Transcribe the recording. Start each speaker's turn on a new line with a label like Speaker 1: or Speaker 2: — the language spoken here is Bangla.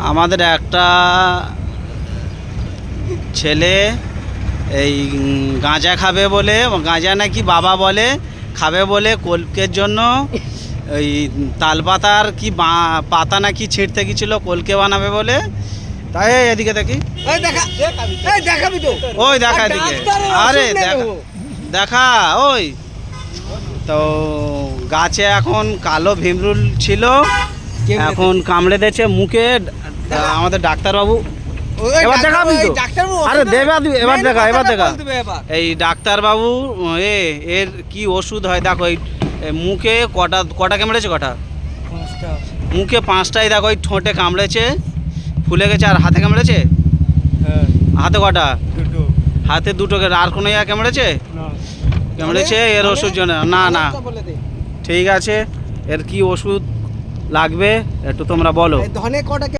Speaker 1: আমাদের একটা ছেলে এই গাঁজা খাবে বলে, গাঁজা নাকি বাবা বলে খাবে বলে কলকের জন্য ওই তালপাতার কি পাতা নাকি ছিঁড়তে গেছিল কলকে বানাবে বলে। তাই এদিকে দেখি, ওই দেখা এদিকে, আরে দেখা ওই তো গাছে এখন কালো ভিমরুল ছিল, এখন কামড়ে দিয়েছে মুখে। আমাদের ডাক্তারবাবু এবার দেখাবি তো, আরে এবার দেখা এই ডাক্তারবাবু এর কি ওষুধ হয় দেখো। এই মুখে কটা কামড়েছে, কটা মুখে 5টাই দেখো। ওই ঠোঁটে কামড়েছে, ফুলে গেছে। আর হাতে কামড়েছে, হাতে কটা? হাতে 2টো। আর কোনো কামড়েছে? কামড়েছে। এর ওষুধ জন্য না ঠিক আছে, এর কি ওষুধ লাগবে একটু তোমরা বলো।